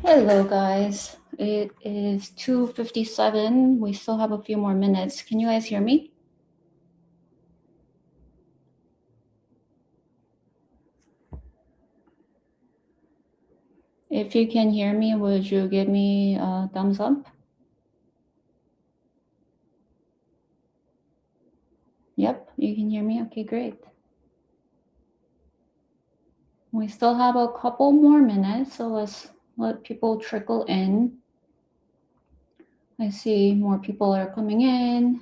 Hello, guys. It is 2:57. We still have a few more minutes. Can you guys hear me? If you can hear me, would you give me a thumbs up? Yep, you can hear me. Okay, great. We still have a couple more minutes, so let's let people trickle in. I see more people are coming in.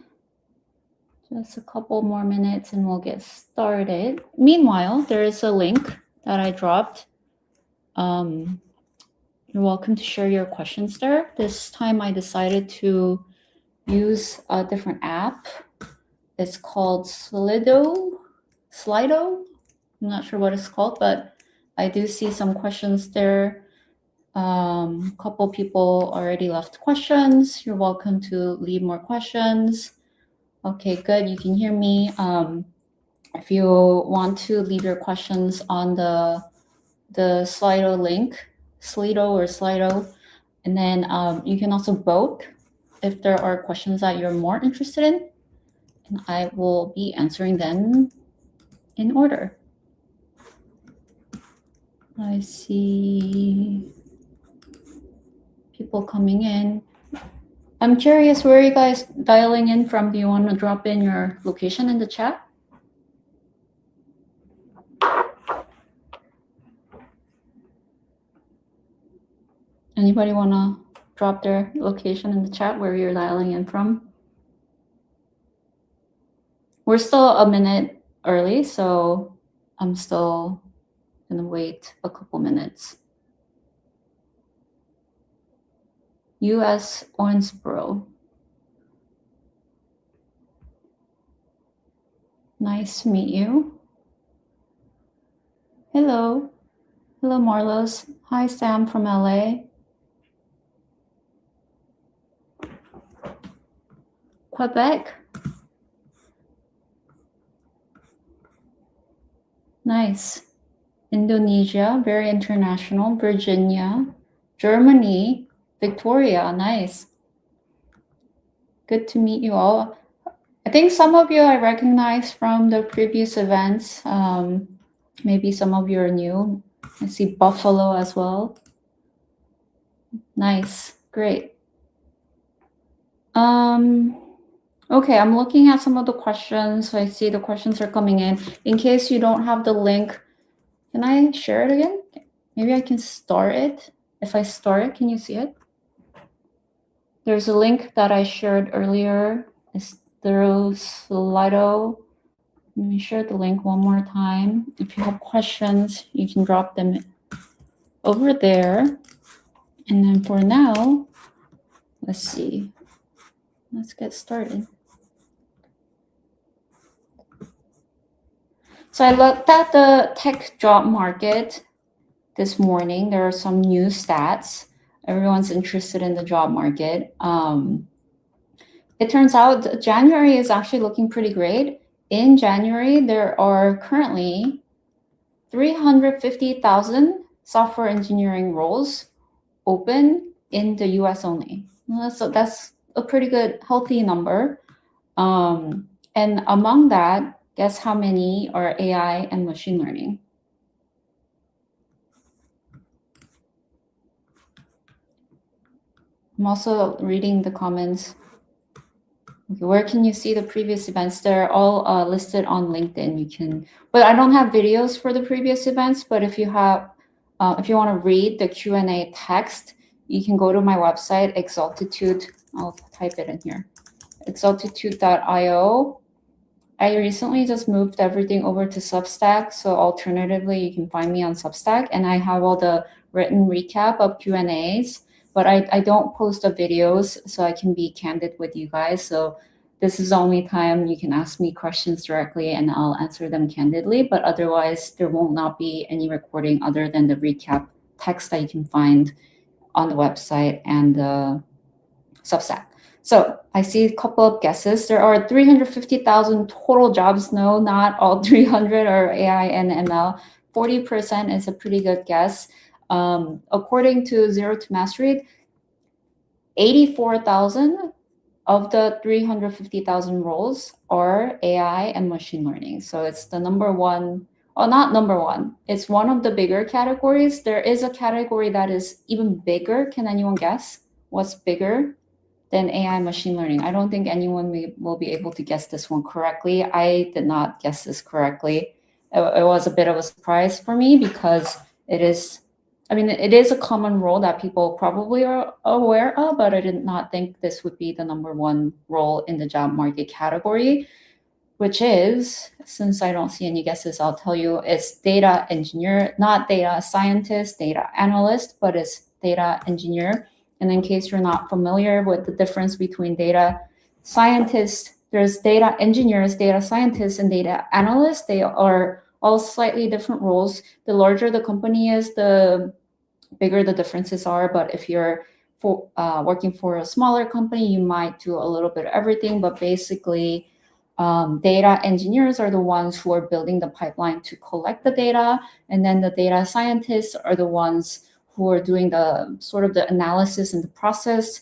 Just a couple more minutes and we'll get started. Meanwhile, there is a link that I dropped. You're welcome to share your questions there. This time I decided to use a different app. It's called Slido. I'm not sure what it's called, but I do see some questions there. A couple people already left questions. You're welcome to leave more questions. Okay, good. You can hear me. If you want to leave your questions on the Slido link, Slido, and then you can also vote if there are questions that you're more interested in, and I will be answering them in order. I see people coming in. I'm curious, where are you guys dialing in from? Do you want to drop in your location in the chat? Anybody want to drop their location in the chat where you're dialing in from? We're still a minute early, so I'm still going to wait a couple minutes. U.S. Owensboro. Nice to meet you. Hello. Hello, Marlos. Hi, Sam from LA. Quebec. Nice. Indonesia, very international. Virginia. Germany. Victoria, nice. Good to meet you all. I think some of you I recognize from the previous events. Maybe some of you are new. I see Buffalo as well. Nice, great. Okay, I'm looking at some of the questions. So I see the questions are coming in. In case you don't have the link, can I share it again? Maybe I can start it. If I start it, can you see it? There's a link that I shared earlier. It's through Slido. Let me share the link one more time. If you have questions, you can drop them over there. And then for now, let's see. Let's get started. So I looked at the tech job market this morning. There are some new stats. Everyone's interested in the job market. It turns out January is actually looking pretty great. In January, there are currently 350,000 software engineering roles open in the US only. So that's a pretty good, healthy number. And among that, guess how many are AI and machine learning? I'm also reading the comments. Okay, where can you see the previous events? They're all listed on LinkedIn. You can, but I don't have videos for the previous events. But if you have, if you want to read the Q&A text, you can go to my website, Exaltitude. I'll type it in here, exaltitude.io. I recently just moved everything over to Substack. So alternatively, you can find me on Substack, and I have all the written recap of Q&As. But I don't post the videos, so I can be candid with you guys. So this is the only time you can ask me questions directly and I'll answer them candidly. But otherwise, there will not be any recording other than the recap text that you can find on the website and the Substack. So I see a couple of guesses. There are 350,000 total jobs. No, not all 300 are AI and ML. 40% is a pretty good guess. According to Zero to Mastery, 84,000 of the 350,000 roles are AI and machine learning. So it's the number one, well, not number one. It's one of the bigger categories. There is a category that is even bigger. Can anyone guess what's bigger than AI machine learning? I don't think anyone will be able to guess this one correctly. I did not guess this correctly. It was a bit of a surprise for me because it is a common role that people probably are aware of, but I did not think this would be the number one role in the job market category, which is, since I don't see any guesses, I'll tell you, it's data engineer, not data scientist, data analyst, but it's data engineer. And in case you're not familiar with the difference between data scientists, there's data engineers, data scientists, and data analysts. They are all slightly different roles. The larger the company is, the bigger the differences are. But if you're working for a smaller company, you might do a little bit of everything. But basically, data engineers are the ones who are building the pipeline to collect the data. And then the data scientists are the ones who are doing the sort of the analysis and the process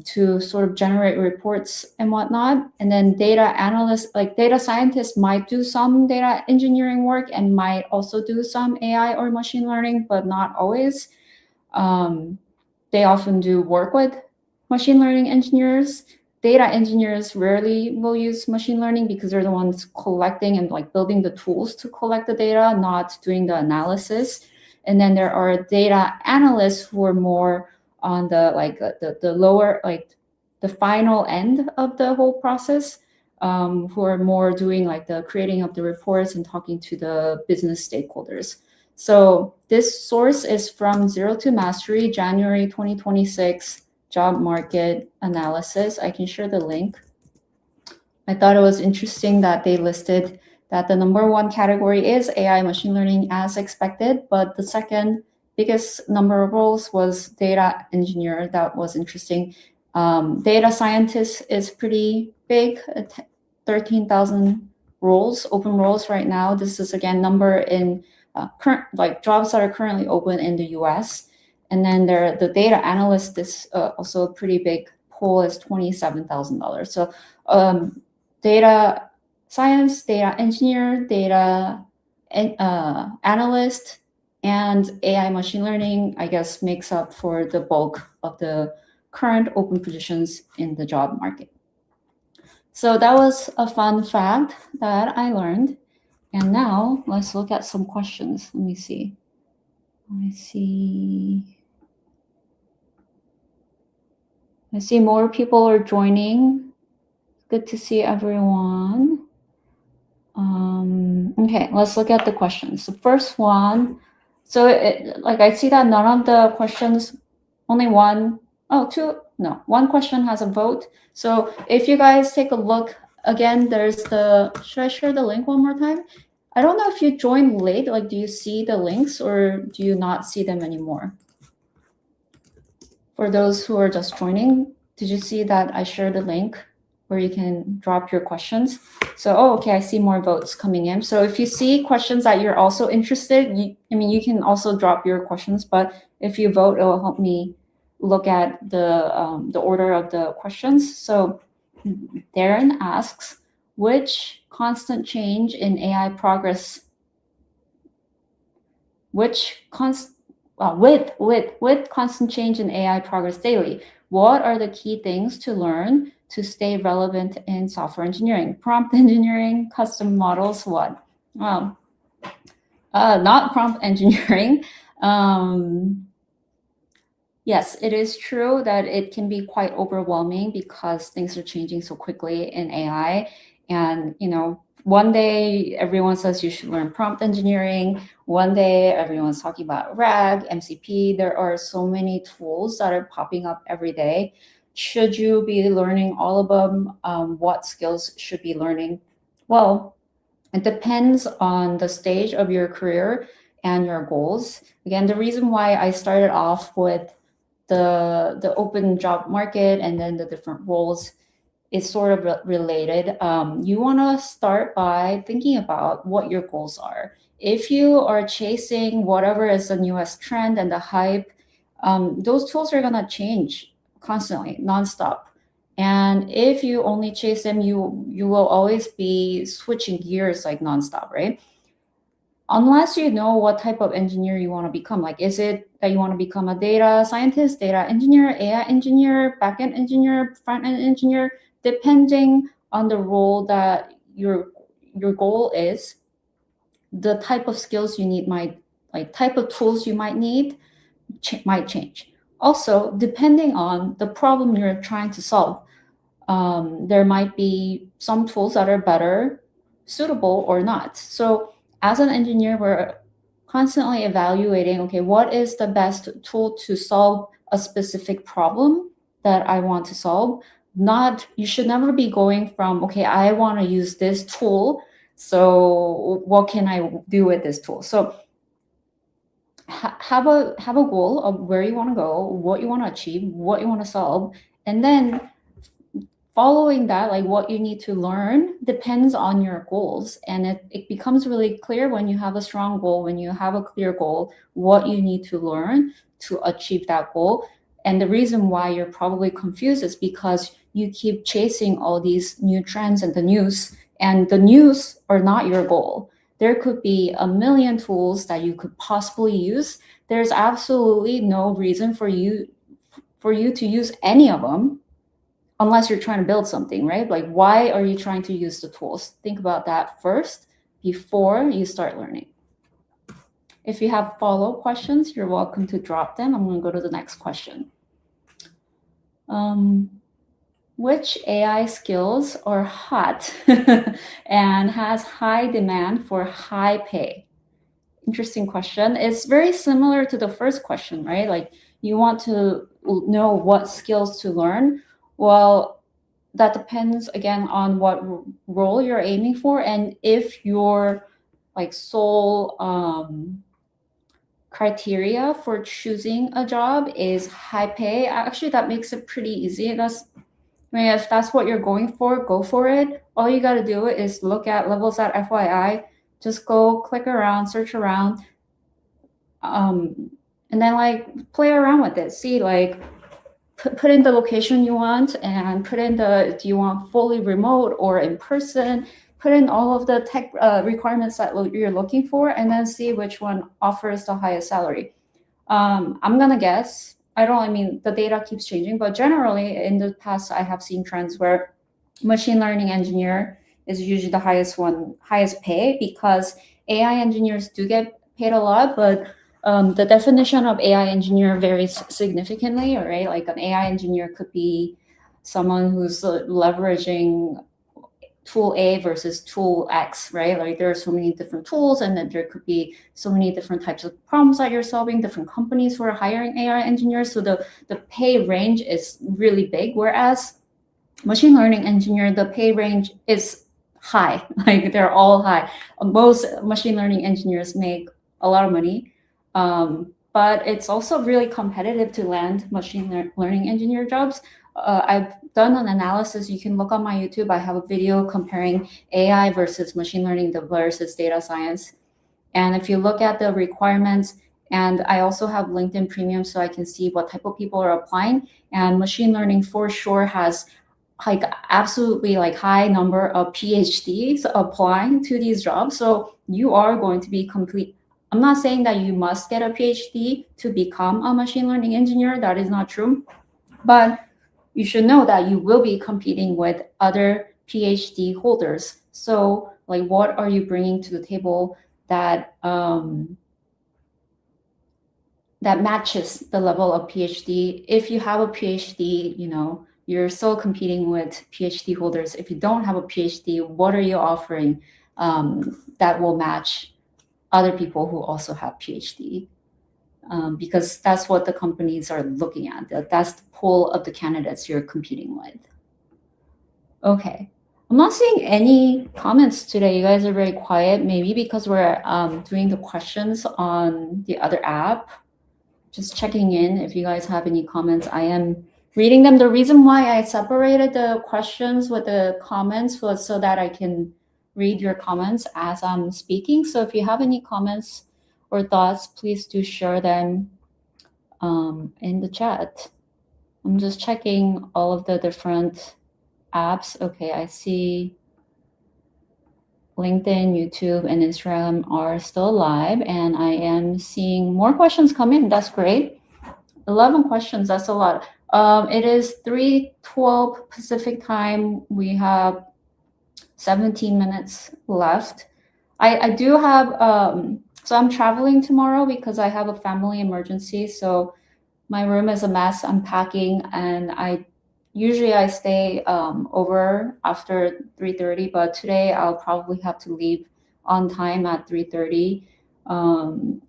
to sort of generate reports and whatnot. And then data analysts, like data scientists, might do some data engineering work and might also do some AI or machine learning, but not always. They often do work with machine learning engineers. Data engineers rarely will use machine learning because they're the ones collecting and like building the tools to collect the data, not doing the analysis. And then there are data analysts who are more on the like the lower, like the final end of the whole process, who are more doing like the creating of the reports and talking to the business stakeholders. So this source is from Zero to Mastery, January 2026 job market analysis. I can share the link. I thought it was interesting that they listed that the number one category is AI machine learning as expected, but the second biggest number of roles was data engineer. That was interesting. Data scientist is pretty big, 13,000 roles, open roles right now. This is again number in current like jobs that are currently open in the US. And then the data analyst is also a pretty big pool, is $27,000. So data science, data engineer, data analyst, and AI machine learning, I guess, makes up for the bulk of the current open positions in the job market. So that was a fun fact that I learned. And now let's look at some questions. Let me see. I see more people are joining. Good to see everyone. Okay, let's look at the questions. The first one, so I see that none of the questions, only one question has a vote. So if you guys take a look again, should I share the link one more time? I don't know if you joined late, like do you see the links or do you not see them anymore? For those who are just joining, did you see that I shared a link where you can drop your questions? So, okay, I see more votes coming in. So if you see questions that you're also interested, you can also drop your questions, but if you vote, it will help me look at the order of the questions. So Darren asks, which constant change in AI progress, with constant change in AI progress daily, what are the key things to learn to stay relevant in software engineering? Prompt engineering, custom models, what? Not prompt engineering. Yes, it is true that it can be quite overwhelming because things are changing so quickly in AI. And, one day everyone says you should learn prompt engineering. One day everyone's talking about RAG, MCP. There are so many tools that are popping up every day. Should you be learning all of them? What skills should be learning? Well, it depends on the stage of your career and your goals. Again, the reason why I started off with the open job market and then the different roles is sort of related. You want to start by thinking about what your goals are. If you are chasing whatever is the newest trend and the hype, those tools are going to change constantly, nonstop. And if you only chase them, you will always be switching gears like nonstop, right? Unless you know what type of engineer you want to become. Like, is it that you want to become a data scientist, data engineer, AI engineer, backend engineer, front-end engineer? Depending on the role that your goal is, the type of skills you need might, like type of tools you might need, might change. Also, depending on the problem you're trying to solve, there might be some tools that are better suitable or not. So as an engineer, we're constantly evaluating, okay, what is the best tool to solve a specific problem that I want to solve? Not, you should never be going from, okay, I want to use this tool, so what can I do with this tool? So have a goal of where you want to go, what you want to achieve, what you want to solve, and then following that, like what you need to learn depends on your goals. And it becomes really clear when you have a strong goal, when you have a clear goal, what you need to learn to achieve that goal. And the reason why you're probably confused is because you keep chasing all these new trends and the news are not your goal. There could be a million tools that you could possibly use. There's absolutely no reason for you to use any of them unless you're trying to build something, right? Like, why are you trying to use the tools? Think about that first before you start learning. If you have follow-up questions, you're welcome to drop them. I'm going to go to the next question. Which AI skills are hot and has high demand for high pay? Interesting question. It's very similar to the first question, right? Like, you want to know what skills to learn. Well, that depends again on what role you're aiming for, and if your like sole criteria for choosing a job is high pay. Actually, that makes it pretty easy. If that's what you're going for, go for it. All you got to do is look at levels.fyi. Just go click around, search around, and then like play around with it. See, like put in the location you want, and put in do you want fully remote or in person? Put in all of the tech requirements that you're looking for, and then see which one offers the highest salary. I'm gonna guess. I mean, the data keeps changing, but generally in the past, I have seen trends where machine learning engineer is usually the highest pay, because AI engineers do get paid a lot, but the definition of AI engineer varies significantly, right? Like an AI engineer could be someone who's leveraging tool A versus tool X, right? Like there are so many different tools, and then there could be so many different types of problems that you're solving, different companies who are hiring AI engineers. So the pay range is really big, whereas machine learning engineer, the pay range is high. Like they're all high. Most machine learning engineers make a lot of money, but it's also really competitive to land machine learning engineer jobs. I've done an analysis. You can look on my YouTube. I have a video comparing AI versus machine learning versus data science. And if you look at the requirements, and I also have LinkedIn Premium so I can see what type of people are applying. And machine learning for sure has like absolutely like high number of PhDs applying to these jobs. So you are going to be complete. I'm not saying that you must get a PhD to become a machine learning engineer. That is not true. But you should know that you will be competing with other PhD holders. So like, what are you bringing to the table that that matches the level of PhD? If you have a PhD, you know, you're still competing with PhD holders. If you don't have a PhD, what are you offering that will match other people who also have PhD? Because that's what the companies are looking at. That's the pool of the candidates you're competing with. Okay. I'm not seeing any comments today. You guys are very quiet, maybe because we're doing the questions on the other app. Just checking in if you guys have any comments. I am reading them. The reason why I separated the questions with the comments was so that I can read your comments as I'm speaking. So if you have any comments or thoughts, please do share them in the chat. I'm just checking all of the different apps. Okay, I see LinkedIn, YouTube, and Instagram are still live, and I am seeing more questions come in. That's great. 11 questions, that's a lot. It is 3:12 Pacific time. We have 17 minutes left. I do have, so I'm traveling tomorrow because I have a family emergency. So my room is a mess. I'm packing, and usually I stay over after 3:30, but today I'll probably have to leave on time at 3:30.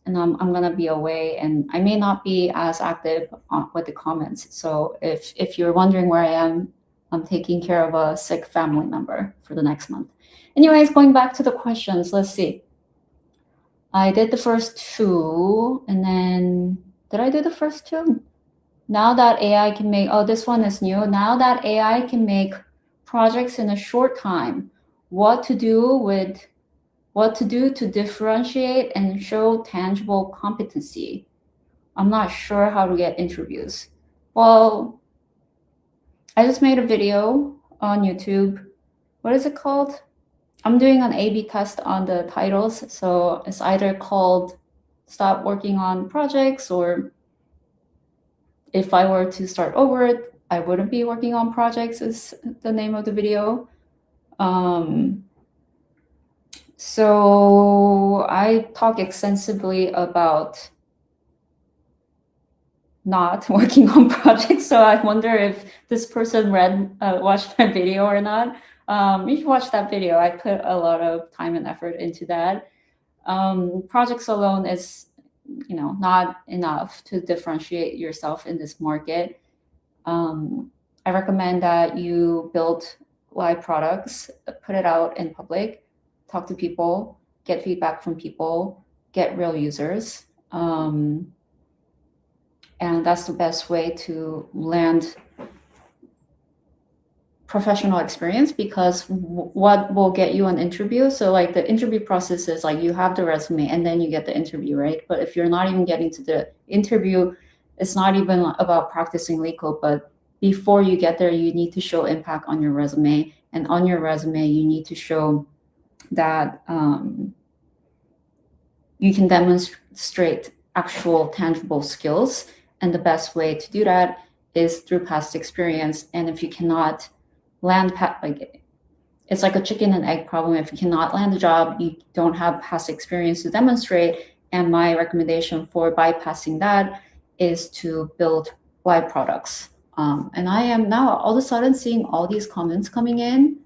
And I'm gonna be away, and I may not be as active with the comments. So if you're wondering where I am, I'm taking care of a sick family member for the next month. Anyways, going back to the questions, let's see. I did the first two, and then did I do the first two? Now that AI can make, oh, this one is new. Now that AI can make projects in a short time, what to do to differentiate and show tangible competency. I'm not sure how to get interviews. Well, I just made a video on YouTube. What is it called? I'm doing an A/B test on the titles. So it's either called Stop Working on Projects, or if I were to start over, I wouldn't be working on projects is the name of the video. So I talk extensively about not working on projects. So I wonder if this person watched my video or not. You should watch that video. I put a lot of time and effort into that. Projects alone is, not enough to differentiate yourself in this market. I recommend that you build live products, put it out in public, talk to people, get feedback from people, get real users. And that's the best way to land professional experience, because what will get you an interview? So like the interview process is like you have the resume and then you get the interview, right? But if you're not even getting to the interview, it's not even about practicing LeetCode, but before you get there, you need to show impact on your resume. And on your resume, you need to show that you can demonstrate actual tangible skills. And the best way to do that is through past experience. And if you cannot land, it's like a chicken and egg problem. If you cannot land a job, you don't have past experience to demonstrate. And my recommendation for bypassing that is to build live products. And I am now all of a sudden seeing all these comments coming in,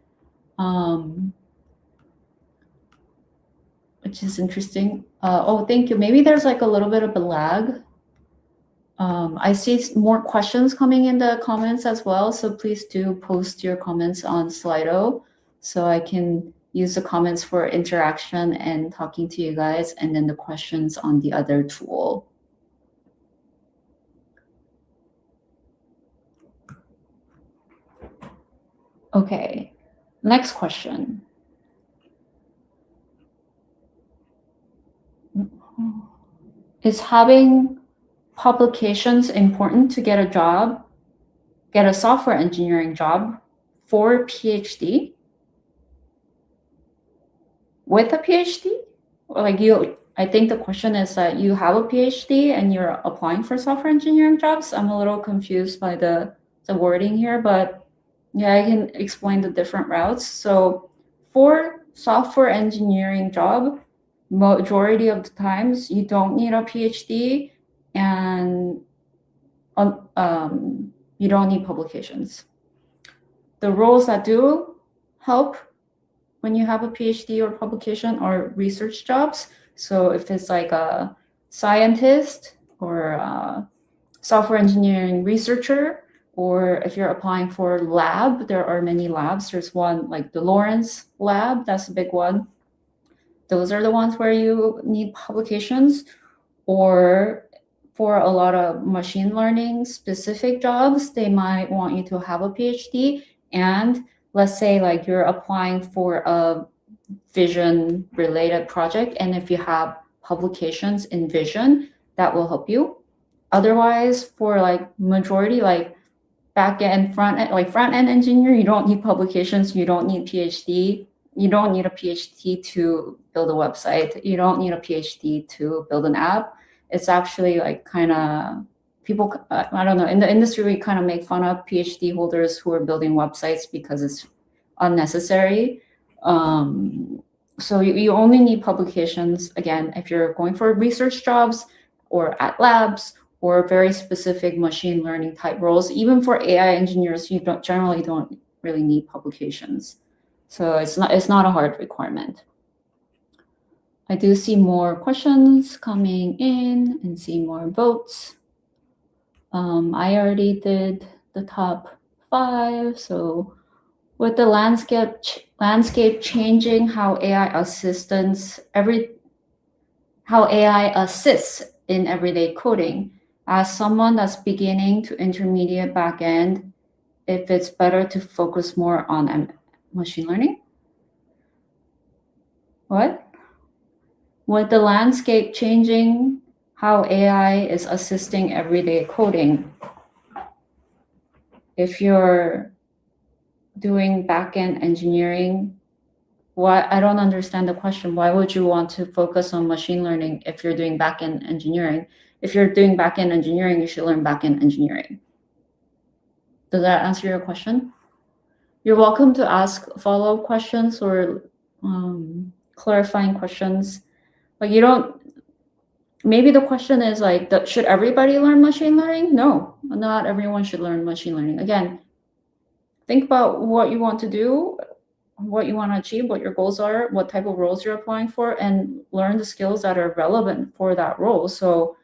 which is interesting. Oh, thank you. Maybe there's like a little bit of a lag. I see more questions coming in the comments as well. So please do post your comments on Slido so I can use the comments for interaction and talking to you guys, and then the questions on the other tool. Okay, next question. Is having publications important to get a job, get a software engineering job for PhD? With a PhD? Or like I think the question is that you have a PhD and you're applying for software engineering jobs. I'm a little confused by the wording here, but yeah, I can explain the different routes. So for software engineering job, majority of the times you don't need a PhD, and you don't need publications. The roles that do help when you have a PhD or publication are research jobs. So if it's like a scientist or a software engineering researcher, or if you're applying for lab, there are many labs. There's one like the Lawrence lab, that's a big one. Those are the ones where you need publications. Or for a lot of machine learning specific jobs, they might want you to have a PhD. And let's say like you're applying for a vision related project, and if you have publications in vision, that will help you. Otherwise, for like majority, like back end, front end, like front end engineer, you don't need publications, you don't need PhD, you don't need a PhD to build a website, you don't need a PhD to build an app. It's actually like kind of people, I don't know, in the industry, we kind of make fun of PhD holders who are building websites because it's unnecessary. So you only need publications, again, if you're going for research jobs or at labs or very specific machine learning type roles. Even for AI engineers, you generally don't really need publications. So it's not a hard requirement. I do see more questions coming in and see more votes. I already did the top 5. So with the landscape changing, how AI assists in everyday coding, as someone that's beginning to intermediate backend, if it's better to focus more on machine learning? What? With the landscape changing, how AI is assisting everyday coding. If you're doing backend engineering, I don't understand the question. Why would you want to focus on machine learning if you're doing backend engineering? If you're doing backend engineering, you should learn backend engineering. Does that answer your question? You're welcome to ask follow-up questions or clarifying questions. Like maybe the question is like, should everybody learn machine learning? No, not everyone should learn machine learning. Again, think about what you want to do, what you want to achieve, what your goals are, what type of roles you're applying for, and learn the skills that are relevant for that role. So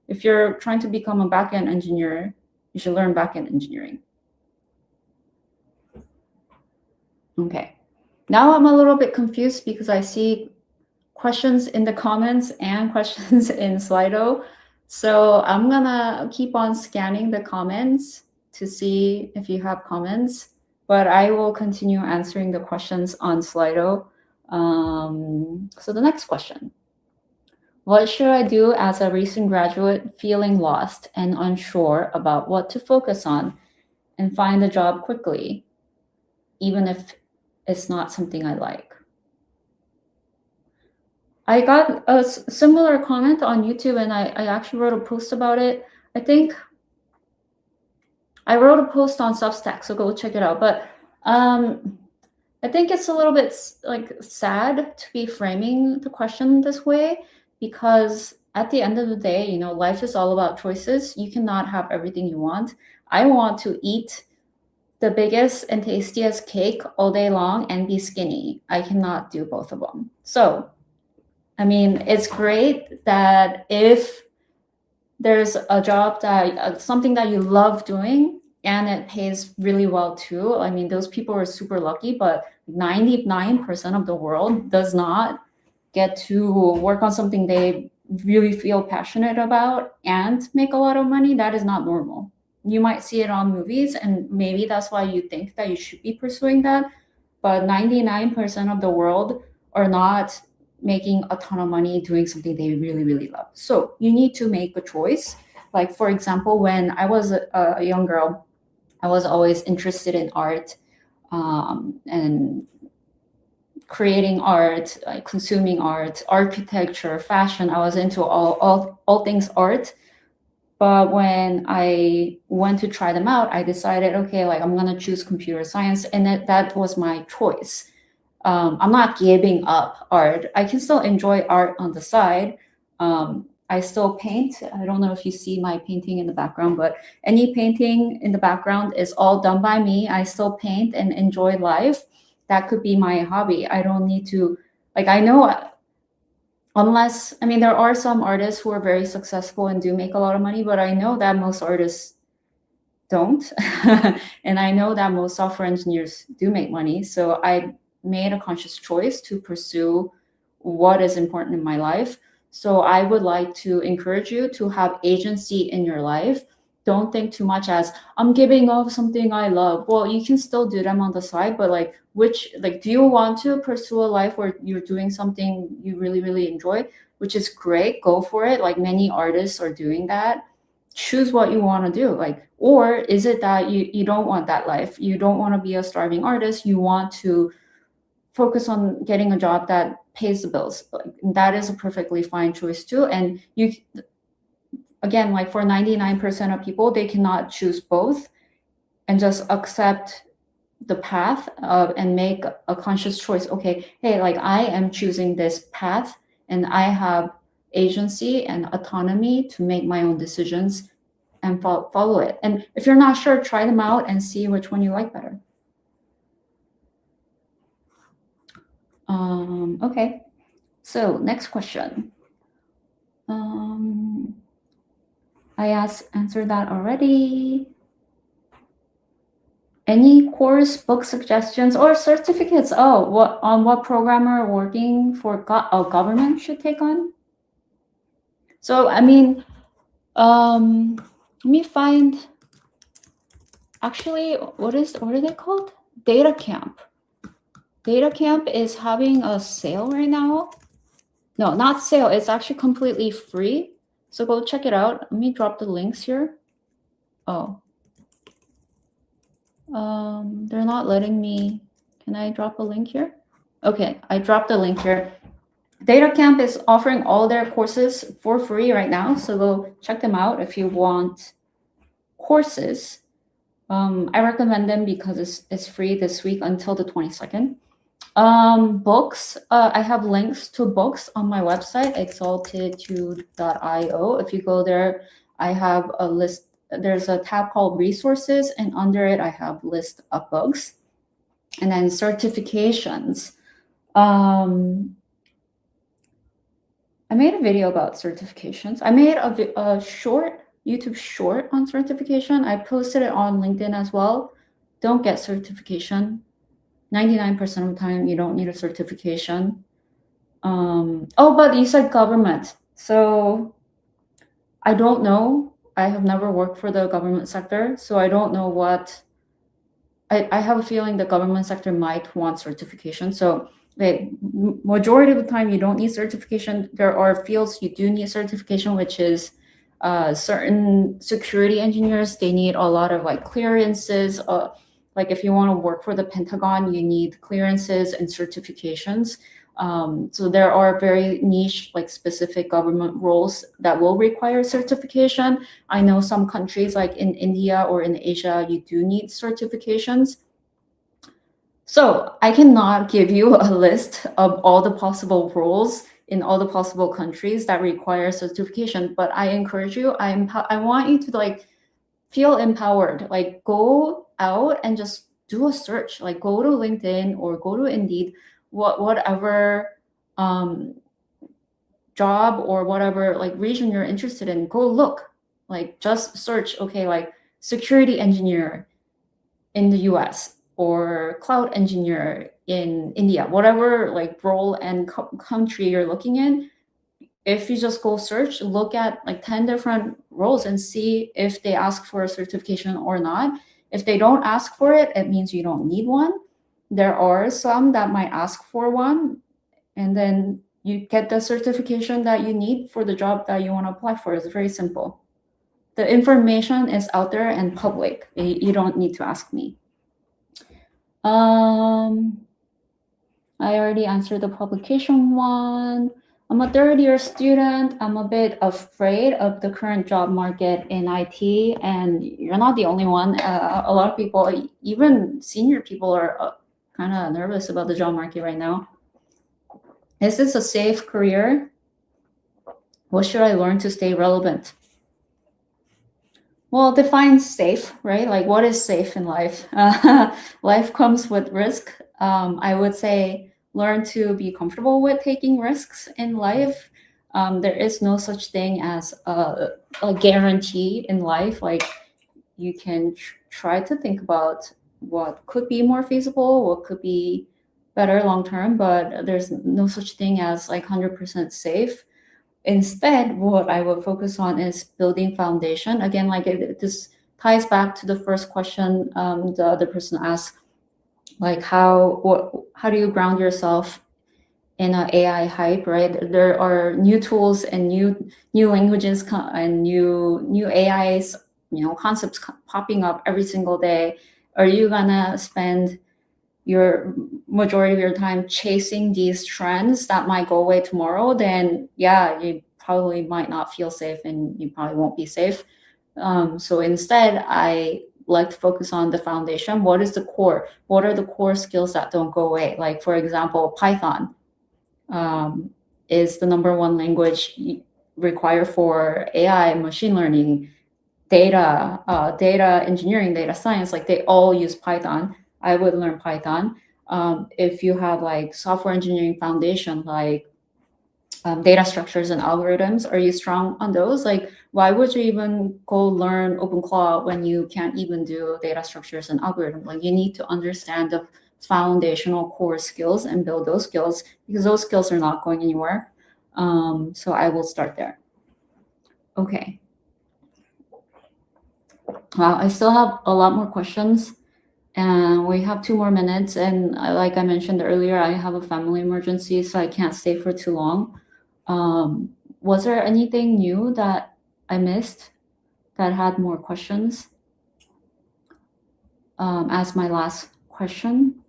if you're trying to become a backend engineer, you should learn backend engineering. Okay, now I'm a little bit confused because I see questions in the comments and questions in Slido. So I'm gonna keep on scanning the comments to see if you have comments, but I will continue answering the questions on Slido. So the next question. What should I do as a recent graduate feeling lost and unsure about what to focus on and find a job quickly, even if it's not something I like? I got a similar comment on YouTube, and I actually wrote a post about it. I think I wrote a post on Substack, so go check it out. But I think it's a little bit like sad to be framing the question this way, because at the end of the day, you know, life is all about choices. You cannot have everything you want. I want to eat the biggest and tastiest cake all day long and be skinny. I cannot do both of them. So I mean, it's great that if there's a job that something that you love doing and it pays really well too. I mean, those people are super lucky, but 99% of the world does not get to work on something they really feel passionate about and make a lot of money. That is not normal. You might see it on movies, and maybe that's why you think that you should be pursuing that. But 99% of the world are not making a ton of money doing something they really, really love. So you need to make a choice. Like, for example, when I was a young girl, I was always interested in art and creating art, like consuming art, architecture, fashion. I was into all things art. But when I went to try them out, I decided, okay, like I'm gonna choose computer science, and that was my choice. I'm not giving up art. I can still enjoy art on the side. I still paint. I don't know if you see my painting in the background, but any painting in the background is all done by me. I still paint and enjoy life. That could be my hobby. I don't need to, like, I know, unless, I mean, there are some artists who are very successful and do make a lot of money, but I know that most artists don't. And I know that most software engineers do make money. So I made a conscious choice to pursue what is important in my life. So I would like to encourage you to have agency in your life. Don't think too much as I'm giving up something I love. Well, you can still do them on the side, but like do you want to pursue a life where you're doing something you really, really enjoy, which is great, go for it. Like many artists are doing that. Choose what you want to do. Like, or is it that you don't want that life? You don't want to be a starving artist. You want to focus on getting a job that pays the bills. Like, that is a perfectly fine choice too. And you, again, like for 99% of people, they cannot choose both and just accept the path and make a conscious choice. Okay, hey, like I am choosing this path and I have agency and autonomy to make my own decisions and follow it. And if you're not sure, try them out and see which one you like better. Okay, so next question. I answered that already. Any course, book suggestions, or certificates? Oh, what programmer working for government should take on? So I mean, let me find. Actually, what are they called? Data Camp. Data Camp is having a sale right now. No, not sale. It's actually completely free. So go check it out. Let me drop the links here. Oh. They're not letting me. Can I drop a link here? Okay, I dropped the link here. Data Camp is offering all their courses for free right now. So go check them out if you want courses. I recommend them because it's free this week until the 22nd. Books, I have links to books on my website, exaltitude.io. If you go there, I have a list. There's a tab called resources, and under it, I have list of books. And then certifications. I made a video about certifications. I made a short, YouTube short on certification. I posted it on LinkedIn as well. Don't get certification. 99% of the time, you don't need a certification. Oh, but you said government. So I don't know. I have never worked for the government sector, so I don't know what. I have a feeling the government sector might want certification. So the majority of the time, you don't need certification. There are fields you do need certification, which is certain security engineers. They need a lot of like clearances. Like if you want to work for the Pentagon, you need clearances and certifications. So there are very niche, like specific government roles that will require certification. I know some countries like in India or in Asia, you do need certifications. So I cannot give you a list of all the possible roles in all the possible countries that require certification, but I encourage you, I want you to like feel empowered, like go out and just do a search, like go to LinkedIn or go to Indeed, whatever job or whatever like region you're interested in, go look, like just search, okay, like security engineer in the US or cloud engineer in India, whatever like role and country you're looking in. If you just go search, look at like 10 different roles and see if they ask for a certification or not. If they don't ask for it, it means you don't need one. There are some that might ask for one, and then you get the certification that you need for the job that you want to apply for. It's very simple. The information is out there and public. You don't need to ask me. I already answered the publication one. I'm a third-year student. I'm a bit afraid of the current job market in IT, and you're not the only one. A lot of people, even senior people, are kind of nervous about the job market right now. Is this a safe career? What should I learn to stay relevant? Well, define safe, right? Like what is safe in life? Life comes with risk. I would say learn to be comfortable with taking risks in life. There is no such thing as a guarantee in life. Like you can try to think about what could be more feasible, what could be better long term, but there's no such thing as like 100% safe. instead, what I would focus on is building foundation. Again, like this ties back to the first question the other person asked, like how do you ground yourself in an AI hype, right? There are new tools and new languages and new AIs, concepts popping up every single day. Are you gonna spend your majority of your time chasing these trends that might go away tomorrow? Then yeah, you probably might not feel safe, and you probably won't be safe. So instead, I like to focus on the foundation. What is the core? What are the core skills that don't go away? Like, for example, Python is the #1 language required for AI, machine learning, data engineering, data science. Like, they all use Python. I would learn Python. If you have like software engineering foundation, like data structures and algorithms, are you strong on those? Like, why would you even go learn OpenClaw when you can't even do data structures and algorithms? Like, you need to understand the foundational core skills and build those skills, because those skills are not going anywhere. So I will start there. Okay. I still have a lot more questions, and we have 2 more minutes. And like I mentioned earlier, I have a family emergency, so I can't stay for too long. Was there anything new that I missed that had more questions? As my last question.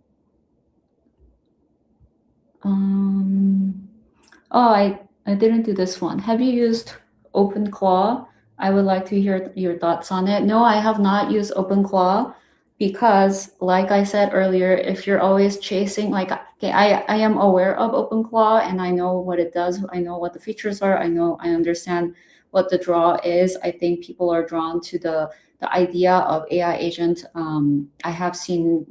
I didn't do this one. Have you used OpenClaw? I would like to hear your thoughts on it. No, I have not used OpenClaw, because like I said earlier, if you're always chasing, like, okay, I am aware of OpenClaw and I know what it does. I know what the features are. I understand what the draw is. I think people are drawn to the idea of AI agent. I have seen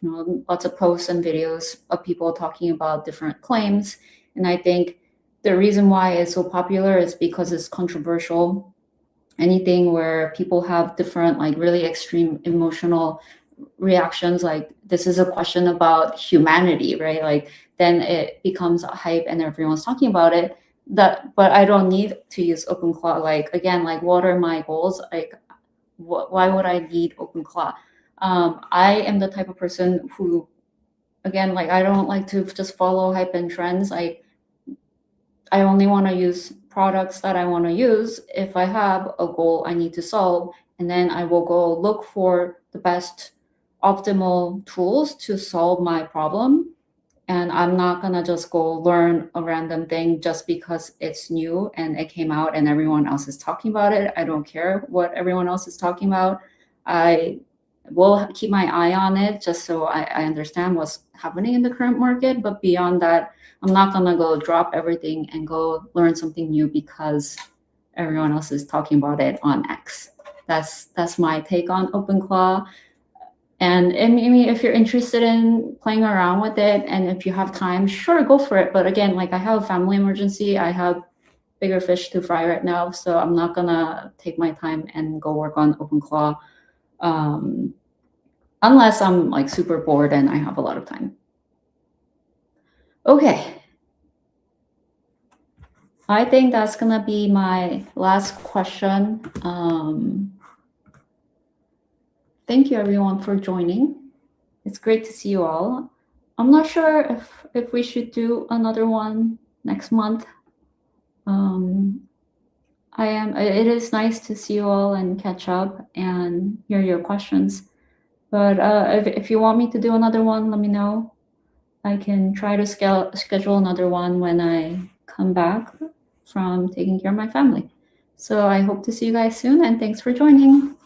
lots of posts and videos of people talking about different claims. And I think the reason why it's so popular is because it's controversial. Anything where people have different, like, really extreme emotional reactions, like this is a question about humanity, right? Like, then it becomes a hype and everyone's talking about it. But I don't need to use OpenClaw. Like, again, like, what are my goals? Like, why would I need OpenClaw? I am the type of person who, again, like, I don't like to just follow hype and trends. Like, I only want to use products that I want to use if I have a goal I need to solve, and then I will go look for the best optimal tools to solve my problem. And I'm not gonna just go learn a random thing just because it's new and it came out and everyone else is talking about it. I don't care what everyone else is talking about. I will keep my eye on it just so I understand what's happening in the current market. But beyond that, I'm not gonna go drop everything and go learn something new because everyone else is talking about it on X. That's my take on OpenClaw. And I mean, if you're interested in playing around with it and if you have time, sure, go for it. But again, like, I have a family emergency. I have bigger fish to fry right now, so I'm not gonna take my time and go work on OpenClaw unless I'm like super bored and I have a lot of time. Okay. I think that's gonna be my last question. Thank you everyone for joining. It's great to see you all. I'm not sure if we should do another one next month. It is nice to see you all and catch up and hear your questions. But if you want me to do another one, let me know. I can try to schedule another one when I come back from taking care of my family. So I hope to see you guys soon, and thanks for joining.